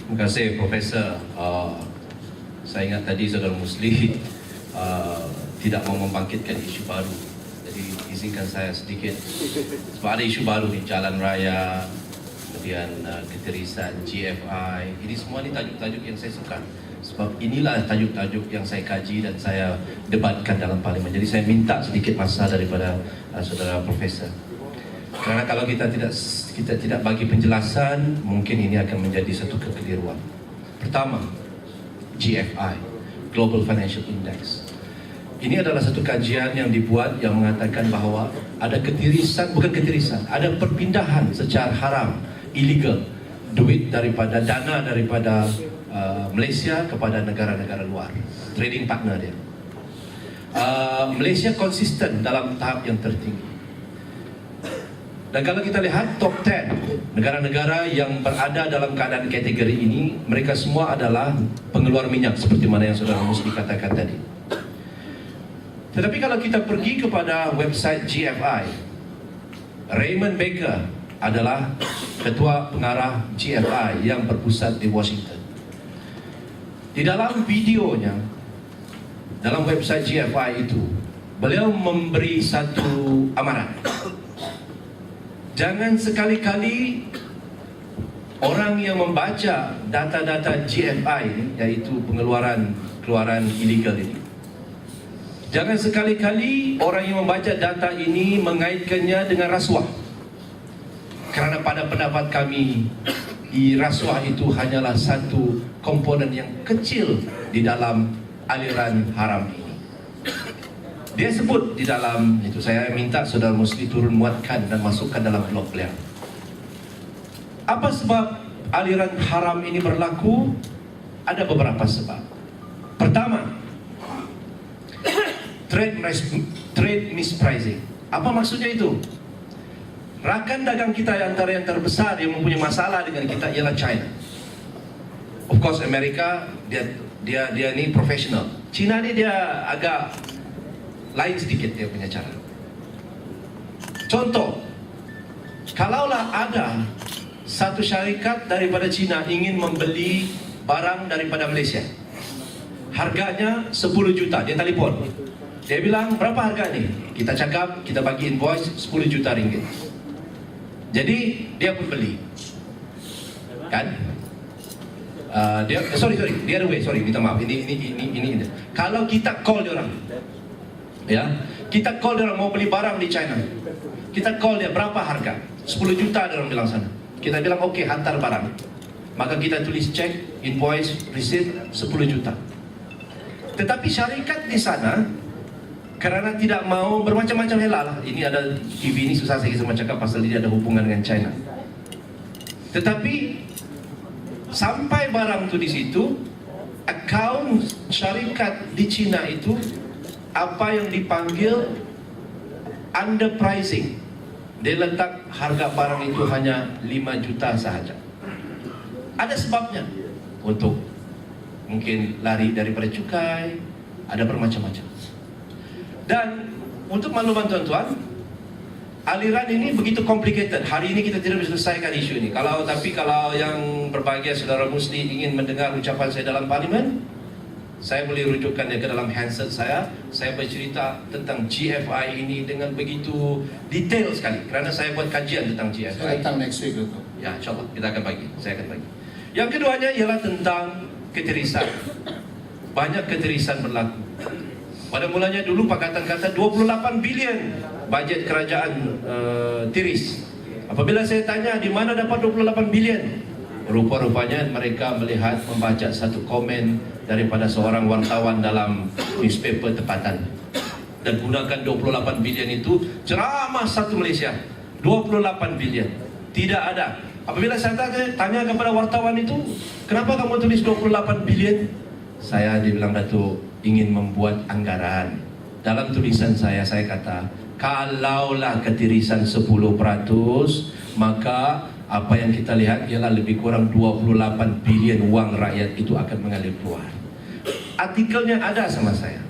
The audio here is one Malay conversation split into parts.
Terima kasih Profesor. Saya ingat tadi Saudara Musli tidak mau membangkitkan isu baru. Jadi izinkan saya sedikit. Sebab ada isu baru di jalan raya, kemudian ketirisan, GFI. Ini semua ni tajuk-tajuk yang saya suka. Sebab inilah tajuk-tajuk yang saya kaji dan saya debatkan dalam parlimen. Jadi saya minta sedikit masa daripada Saudara Profesor. Kerana kalau kita tidak bagi penjelasan, mungkin ini akan menjadi satu kekeliruan. Pertama, GFI, Global Financial Index. Ini adalah satu kajian yang dibuat yang mengatakan bahawa ada ketirisan, bukan ketirisan, ada perpindahan secara haram, illegal, dana daripada Malaysia kepada negara-negara luar, trading partner dia. Malaysia konsisten dalam tahap yang tertinggi. Dan kalau kita lihat top 10 negara-negara yang berada dalam keadaan kategori ini, mereka semua adalah pengeluar minyak seperti mana yang Saudara Musli katakan tadi. Tetapi kalau kita pergi kepada website GFI, Raymond Baker adalah ketua pengarah GFI yang berpusat di Washington. Di dalam videonya, dalam website GFI itu, beliau memberi satu amaran. Jangan sekali-kali orang yang membaca data-data GFI ini, iaitu keluaran ilegal ini, jangan sekali-kali orang yang membaca data ini mengaitkannya dengan rasuah. Kerana pada pendapat kami, rasuah itu hanyalah satu komponen yang kecil di dalam aliran haram ini. Dia sebut di dalam itu, saya minta Saudara Musli turun muatkan dan masukkan dalam blog beliau. Apa sebab aliran haram ini berlaku? Ada beberapa sebab. Pertama, trade mispricing. Apa maksudnya itu? Rakan dagang kita antara yang terbesar yang mempunyai masalah dengan kita ialah China. Of course Amerika dia ni profesional. China ni dia agak lain sedikit dia punya cara. Contoh, kalaulah ada satu syarikat daripada China ingin membeli barang daripada Malaysia, harganya 10 juta, dia telefon. Dia bilang, berapa harga ni? Kita cakap, kita bagi invoice 10 juta ringgit. Jadi dia pun beli, kan? The other way, minta maaf. Ini. Kalau kita call dia orang, ya, kita call dia orang mau beli barang di China, kita call dia berapa harga? 10 juta dia orang bilang sana. Kita bilang okey, hantar barang. Maka kita tulis cek, invoice, receipt 10 juta. Tetapi syarikat di sana, kerana tidak mau bermacam-macam helal. Ini ada TV ini susah saya kisah cakap pasal dia ada hubungan dengan China. Tetapi sampai barang tu di situ, akaun syarikat di China itu apa yang dipanggil underpricing. Dia letak harga barang itu hanya 5 juta sahaja. Ada sebabnya. Untuk mungkin lari daripada cukai, ada bermacam-macam. Dan untuk makluman tuan-tuan, aliran ini begitu complicated. Hari ini kita tidak bisa selesaikan isu ini. Tapi kalau yang berbahagia Saudara Musli ingin mendengar ucapan saya dalam parlimen, saya boleh rujukkan dia ke dalam handset saya. Saya bercerita tentang GFI ini dengan begitu detail sekali. Kerana saya buat kajian tentang GFI. Saya datang next week itu. Ya, insyaAllah kita akan bagi. Saya akan bagi. Yang keduanya ialah tentang ketirisan. Banyak ketirisan berlaku. Pada mulanya dulu Pakatan kata 28 bilion bajet kerajaan tiris. Apabila saya tanya di mana dapat 28 bilion, rupa-rupanya mereka melihat membaca satu komen daripada seorang wartawan dalam newspaper tempatan dan gunakan 28 bilion itu ceramah satu Malaysia. 28 bilion tidak ada. Apabila saya tanya kepada wartawan itu, kenapa kamu tulis 28 bilion? Saya dibilang, Datuk, ingin membuat anggaran. Dalam tulisan saya kata, kalaulah ketirisan 10%, maka apa yang kita lihat ialah lebih kurang 28 bilion wang rakyat itu akan mengalir keluar. Artikelnya ada sama saya.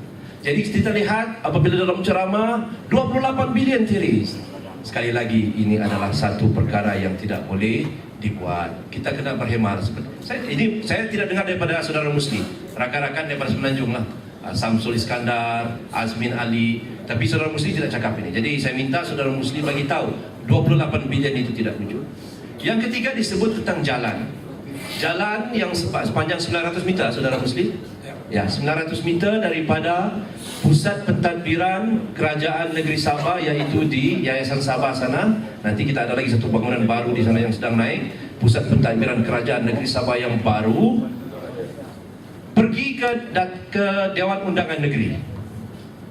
Jadi kita lihat apabila dalam ceramah 28 bilion tiris. Sekali lagi, ini adalah satu perkara yang tidak boleh dibuat. Kita kena berhemat. Saya tidak dengar daripada saudara Musli, rakan-rakan daripada Semenanjung lah, Samsul Iskandar, Azmin Ali, tapi saudara Musli tidak cakap ini. Jadi saya minta saudara Musli bagi tahu 28 bilion itu tidak wujud. Yang ketiga disebut tentang jalan. Jalan yang sepanjang 900 meter, saudara Musli. Ya, 900 meter daripada pusat pentadbiran Kerajaan Negeri Sabah, iaitu di Yayasan Sabah sana. Nanti kita ada lagi satu bangunan baru di sana yang sedang naik, pusat pentadbiran Kerajaan Negeri Sabah yang baru. Pergi ke Dewan Undangan Negeri,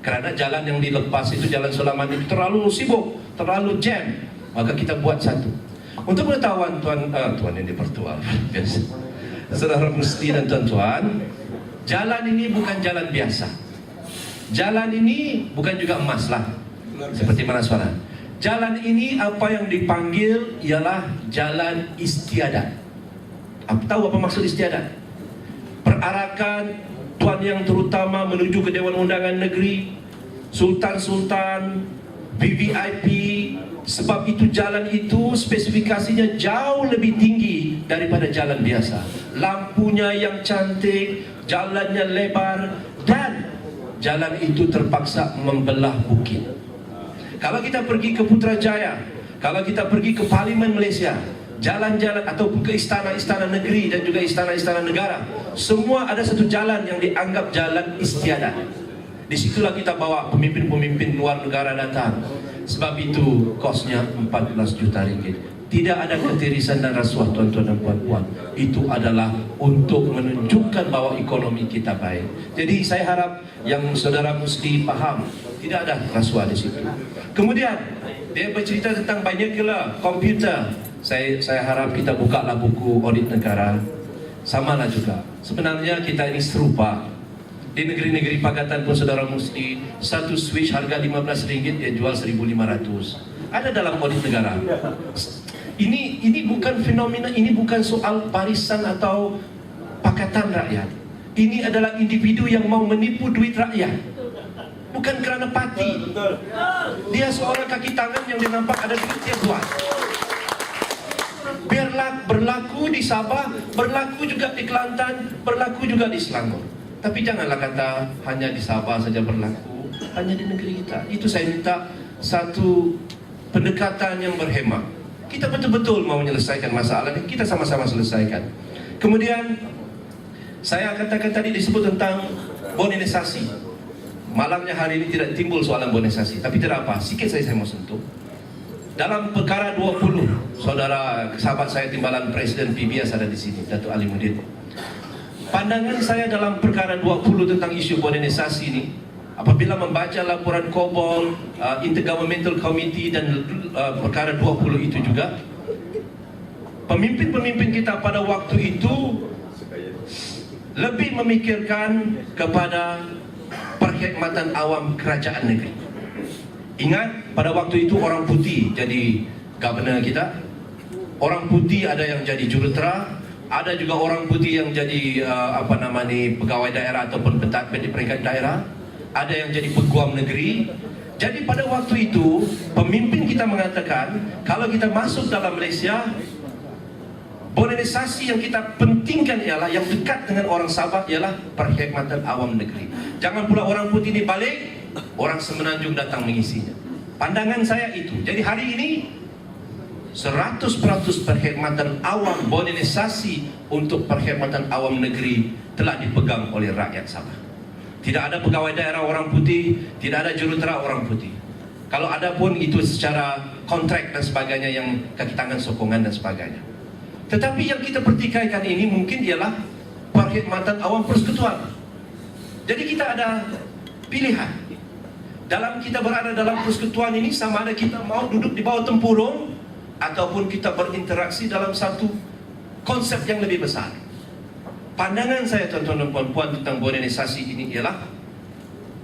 kerana jalan yang dilepas itu, Jalan Sulaiman itu terlalu sibuk, terlalu jam. Maka kita buat satu. Untuk pengetahuan tuan yang dipertua, biasa, saudara Musli dan tuan-tuan, jalan ini bukan jalan biasa. Jalan ini bukan juga emas lah, seperti mana suara. Jalan ini apa yang dipanggil ialah jalan istiadat. Tahu apa maksud istiadat? Perarakan tuan yang terutama menuju ke Dewan Undangan Negeri, sultan-sultan, VVIP. Sebab itu jalan itu spesifikasinya jauh lebih tinggi daripada jalan biasa. Lampunya yang cantik, jalannya lebar, dan jalan itu terpaksa membelah bukit. Kalau kita pergi ke Putrajaya, kalau kita pergi ke Parlimen Malaysia, jalan-jalan ataupun ke istana-istana negeri dan juga istana-istana negara, semua ada satu jalan yang dianggap jalan istiadat. Disitulah kita bawa pemimpin-pemimpin luar negara datang. Sebab itu kosnya 14 juta ringgit. Tidak ada ketirisan dan rasuah, tuan-tuan dan puan-puan. Itu adalah untuk menunjukkan bahawa ekonomi kita baik. Jadi saya harap yang saudara Musli faham, tidak ada rasuah di situ. Kemudian dia bercerita tentang binocular komputer. Saya harap kita bukalah buku audit negara. Samalah juga. Sebenarnya kita ini serupa. Di negeri-negeri pakatan pun saudara Musli, satu switch harga RM15, dia jual RM1,500. Ada dalam audit negara. Ini bukan fenomena, ini bukan soal barisan atau pakatan rakyat. Ini adalah individu yang mau menipu duit rakyat. Bukan kerana parti. Dia seorang kaki tangan yang dia nampak ada duit, dia buat. Biarlah berlaku di Sabah, berlaku juga di Kelantan, berlaku juga di Selangor. Tapi janganlah kata hanya di Sabah saja berlaku, hanya di negeri kita. Itu saya minta satu pendekatan yang berhemat. Kita betul-betul mau menyelesaikan masalah ini, kita sama-sama selesaikan. Kemudian saya katakan tadi disebut tentang bonisasi. Malangnya hari ini tidak timbul soalan bonisasi, tapi tidak apa, sikit saya mau sentuh. Dalam perkara 20, saudara sahabat saya Timbalan Presiden PBS ada di sini, Datuk Ali Mudir. Pandangan saya dalam perkara 20 tentang isu bonisasi ini, apabila membaca laporan KOBOL, Intergovernmental Committee dan perkara 20 itu juga, pemimpin-pemimpin kita pada waktu itu lebih memikirkan kepada perkhidmatan awam kerajaan negeri. Ingat, pada waktu itu orang putih jadi governor kita. Orang putih ada yang jadi jurutera, ada juga orang putih yang jadi pegawai daerah ataupun pentadbir di peringkat daerah, ada yang jadi peguam negeri. Jadi pada waktu itu pemimpin kita mengatakan, kalau kita masuk dalam Malaysia, bonisasi yang kita pentingkan ialah yang dekat dengan orang Sabah ialah perkhidmatan awam negeri. Jangan pula orang putih ini balik, orang Semenanjung datang mengisinya. Pandangan saya itu. Jadi hari ini 100% perkhidmatan awam, bonisasi untuk perkhidmatan awam negeri telah dipegang oleh rakyat Sabah. Tidak ada pegawai daerah orang putih, tidak ada jurutera orang putih. Kalau ada pun itu secara kontrak dan sebagainya yang kaki tangan sokongan dan sebagainya. Tetapi yang kita pertikaikan ini mungkin ialah perkhidmatan awam persekutuan. Jadi kita ada pilihan. Dalam kita berada dalam persekutuan ini, sama ada kita mau duduk di bawah tempurung ataupun kita berinteraksi dalam satu konsep yang lebih besar. Pandangan saya tuan-tuan dan puan-puan tentang bonisasi ini ialah,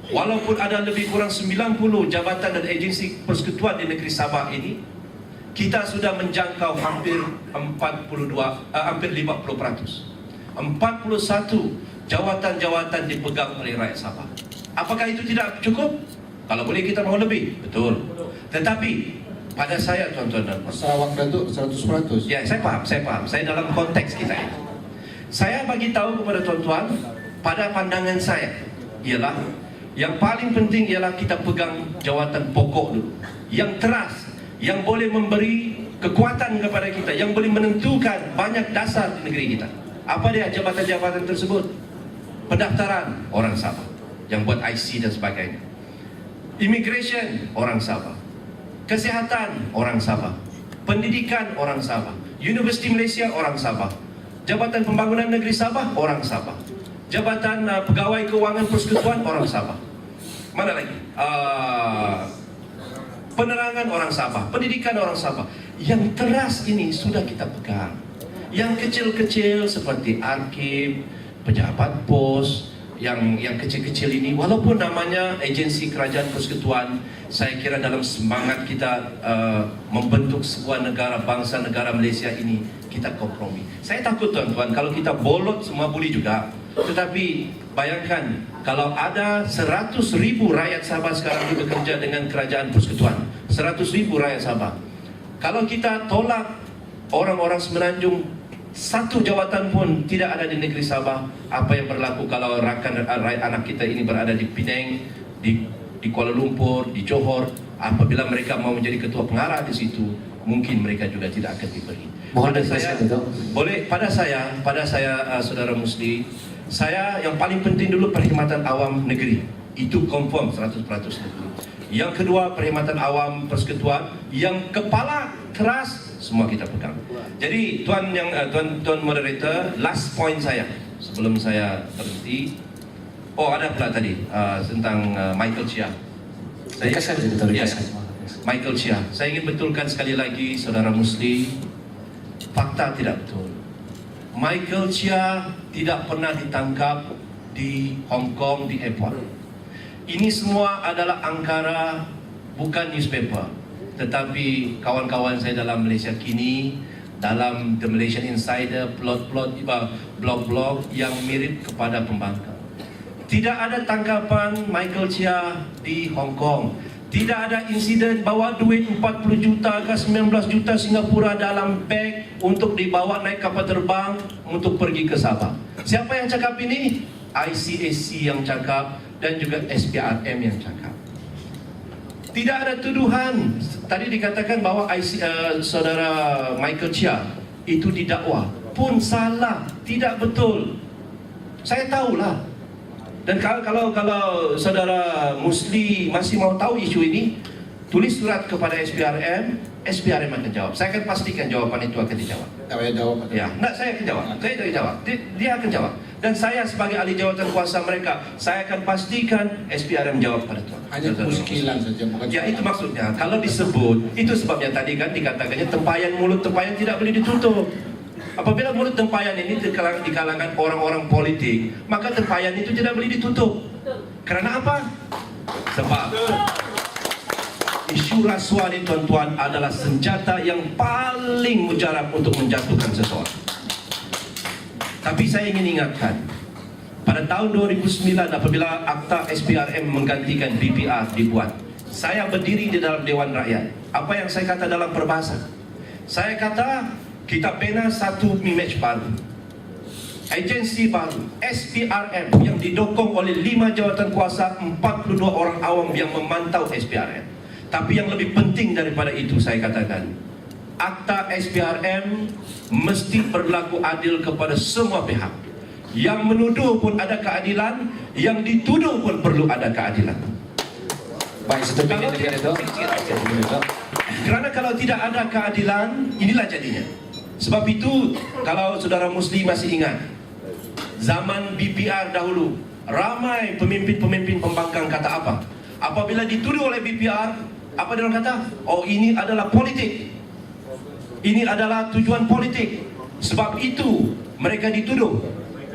walaupun ada lebih kurang 90 jabatan dan agensi persekutuan di negeri Sabah ini, kita sudah menjangkau hampir 50%. 41 jawatan-jawatan dipegang oleh rakyat Sabah. Apakah itu tidak cukup? Kalau boleh kita mau lebih, betul. Tetapi pada saya tuan-tuan dan puan. Sarawak Datuk 100%. Ya, saya paham. Saya dalam konteks kita ini. Saya bagi tahu kepada tuan-tuan, pada pandangan saya ialah yang paling penting ialah kita pegang jawatan pokok dulu, yang teras, yang boleh memberi kekuatan kepada kita, yang boleh menentukan banyak dasar di negeri kita. Apa dia jabatan-jabatan tersebut? Pendaftaran, orang Sabah yang buat IC dan sebagainya. Immigration, orang Sabah. Kesihatan, orang Sabah. Pendidikan, orang Sabah. Universiti Malaysia, orang Sabah. Jabatan Pembangunan Negeri Sabah, orang Sabah. Jabatan Pegawai Kewangan Persekutuan, orang Sabah. Mana lagi? Penerangan, orang Sabah. Pendidikan, orang Sabah. Yang teras ini sudah kita pegang. Yang kecil-kecil seperti arkib, pejabat pos, yang kecil-kecil ini, walaupun namanya agensi kerajaan persekutuan, saya kira dalam semangat kita membentuk sebuah negara, bangsa negara Malaysia ini, kita kompromi. Saya takut tuan-tuan, kalau kita bolot semua boleh juga. Tetapi bayangkan, kalau ada 100,000 rakyat Sabah sekarang ini bekerja dengan kerajaan persekutuan, 100,000 rakyat Sabah. Kalau kita tolak orang-orang Semenanjung, satu jawatan pun tidak ada di negeri Sabah, apa yang berlaku kalau rakan anak kita ini berada di Penang, di Kuala Lumpur, di Johor, apabila mereka mau menjadi ketua pengarah di situ, mungkin mereka juga tidak akan diberi. Pada saya saudara Musli, saya yang paling penting dulu perkhidmatan awam negeri, itu confirm 100% negeri. Yang kedua perkhidmatan awam persekutuan, yang kepala keras semua kita pegang. Jadi tuan moderator, last point saya sebelum saya berhenti. Oh, ada pula tadi tentang Michael Chia. Michael Chia. Saya ingin betulkan sekali lagi saudara Musli, fakta tidak betul. Michael Chia tidak pernah ditangkap di Hong Kong di airport. Ini semua adalah angkara, bukan newspaper. Tetapi kawan-kawan saya dalam Malaysia Kini, dalam The Malaysian Insider, blog-blog yang mirip kepada pembangkang. Tidak ada tangkapan Michael Chia di Hong Kong. Tidak ada insiden bawa duit 40 juta ke 19 juta Singapura dalam beg untuk dibawa naik kapal terbang untuk pergi ke Sabah. Siapa yang cakap ini? ICAC yang cakap dan juga SPRM yang cakap. Tidak ada tuduhan. Tadi dikatakan bahwa saudara Michael Chia itu didakwa, pun salah, tidak betul. Saya tahulah. Dan kalau saudara Musli masih mau tahu isu ini, tulis surat kepada SPRM, SPRM akan jawab. Saya akan pastikan jawaban itu akan dijawab. Ya, saya akan jawab. Saya akan jawab. Dia akan jawab. Dan saya sebagai ahli jawatan kuasa mereka, saya akan pastikan SPRM jawab pada tuan. Hanya kemuskilan saja, bukan. Ya, itu maksudnya. Kalau disebut, itu sebabnya tadi kan dikatakannya tempayan mulut tempayan tidak boleh ditutup. Apabila mulut tempayan ini di kalangan orang-orang politik, maka tempayan itu tidak boleh ditutup. Karena apa? Sebab isu rasuah ini tuan-tuan adalah senjata yang paling mujarab untuk menjatuhkan seseorang. Tapi saya ingin ingatkan, pada tahun 2009 apabila Akta SPRM menggantikan BPR dibuat, saya berdiri di dalam Dewan Rakyat. Apa yang saya kata dalam peribahasa? Saya kata kita bina satu image baru, agensi baru, SPRM, yang didukung oleh 5 jawatan kuasa, 42 orang awam yang memantau SPRM. Tapi yang lebih penting daripada itu, saya katakan, Akta SPRM mesti berlaku adil kepada semua pihak. Yang menuduh pun ada keadilan, yang dituduh pun perlu ada keadilan. Baik, Kerana kalau tidak ada keadilan, inilah jadinya. Sebab itu, kalau saudara Musli masih ingat, zaman BPR dahulu, ramai pemimpin-pemimpin pembangkang kata apa? Apabila dituduh oleh BPR, apa dia kata? Oh, ini adalah politik. Ini adalah tujuan politik. Sebab itu mereka dituduh.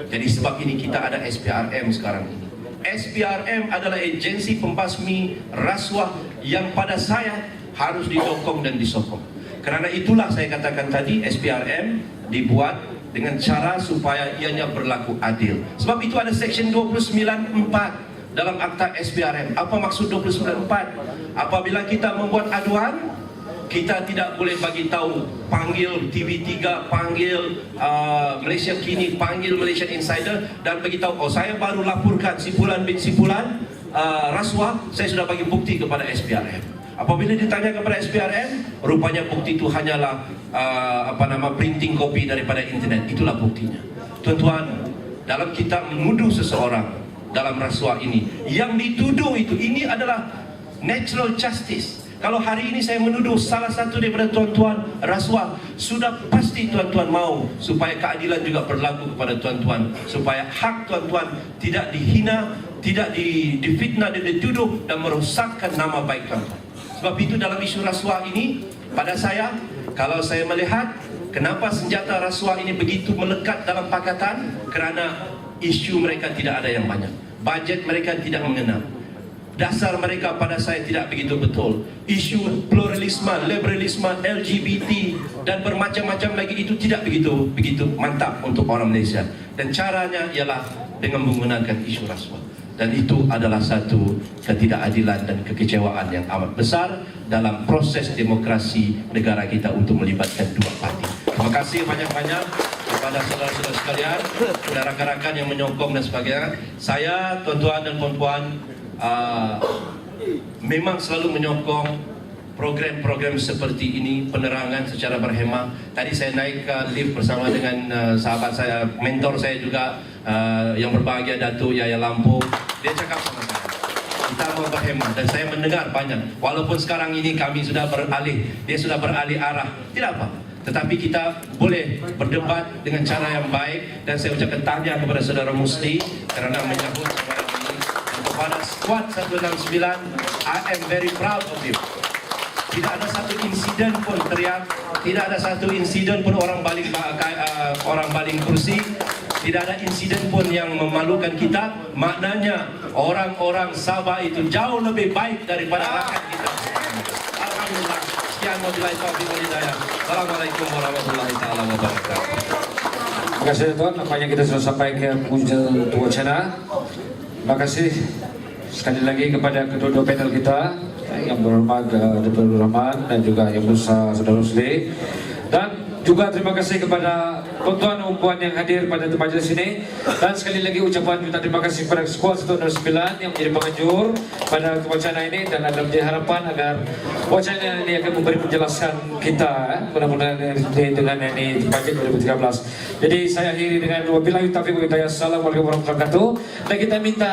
Jadi sebab ini kita ada SPRM sekarang ini. SPRM adalah agensi pembasmi rasuah yang pada saya harus didukung dan disokong. Kerana itulah saya katakan tadi, SPRM dibuat dengan cara supaya ianya berlaku adil. Sebab itu ada Seksyen 29(4) dalam Akta SPRM. Apa maksud 29(4)? Apabila kita membuat aduan, Kita tidak boleh bagi tahu, panggil TV3, panggil Malaysia Kini, panggil Malaysian Insider dan bagi tahu, oh saya baru laporkan simpulan bin simpulan rasuah, saya sudah bagi bukti kepada SPRM. Apabila ditanya kepada SPRM, rupanya bukti itu hanyalah printing copy daripada internet. Itulah buktinya. Tuan-tuan, dalam kita menuduh seseorang dalam rasuah ini, yang dituduh itu, ini adalah natural justice. Kalau hari ini saya menuduh salah satu daripada tuan-tuan rasuah, sudah pasti tuan-tuan mau supaya keadilan juga berlaku kepada tuan-tuan, supaya hak tuan-tuan tidak dihina, tidak difitnah dan dituduh dan merosakkan nama baik tuan-tuan. Sebab itu dalam isu rasuah ini, pada saya, kalau saya melihat kenapa senjata rasuah ini begitu melekat dalam pakatan, kerana isu mereka tidak ada yang banyak, bajet mereka tidak mengena, dasar mereka pada saya tidak begitu betul. Isu pluralisme, liberalisme, LGBT dan bermacam-macam lagi itu tidak begitu mantap untuk orang Malaysia. Dan caranya ialah dengan menggunakan isu rasuah. Dan itu adalah satu ketidakadilan dan kekecewaan yang amat besar dalam proses demokrasi negara kita untuk melibatkan dua parti. Terima kasih banyak-banyak kepada saudara-saudara sekalian, kepada rakan-rakan yang menyokong dan sebagainya. Saya, tuan-tuan dan puan-puan, memang selalu menyokong program-program seperti ini, penerangan secara berhemah. Tadi saya naik ke lift bersama dengan sahabat saya, mentor saya juga, yang berbahagia, Datuk Yaya Lampu. Dia cakap sama saya, kita mau berhemah, dan saya mendengar banyak. Walaupun sekarang ini kami sudah beralih, dia sudah beralih arah, tidak apa, tetapi kita boleh berdebat dengan cara yang baik. Dan saya ucapkan tahniah kepada saudara Musli kerana menyambut sebarang ini. Dan kepada skuad 169, I am very proud of you. Tidak ada satu insiden pun teriak, tidak ada satu insiden pun orang baling kursi, tidak ada insiden pun yang memalukan kita. Maknanya orang-orang Sabah itu jauh lebih baik daripada rakyat kita. Alhamdulillah. Sekian, wabillahi taufiq wal hidayah. Assalamualaikum warahmatullahi taala wabarakatuh. Terima kasih tuan, nampaknya kita sudah sampai ke penghujung wacana. Terima kasih sekali lagi kepada kedua-dua panel kita, yang berhormat Dr. Rahman dan juga yang berusaha Saudara Rusli. Dan juga terima kasih kepada tuan-tuan dan puan yang hadir pada majelis ini. Dan sekali lagi ucapan juta terima kasih kepada skuad 109 yang menjadi penganjur pada wacana ini. Dan ada menjadi harapan agar wacana ini akan memberi penjelasan kita, mudah-mudahan dengan ini budget 2013. Jadi saya akhiri dengan wabillahi taufiq wal hidayah. Assalamualaikum warahmatullahi wabarakatuh. Dan kita minta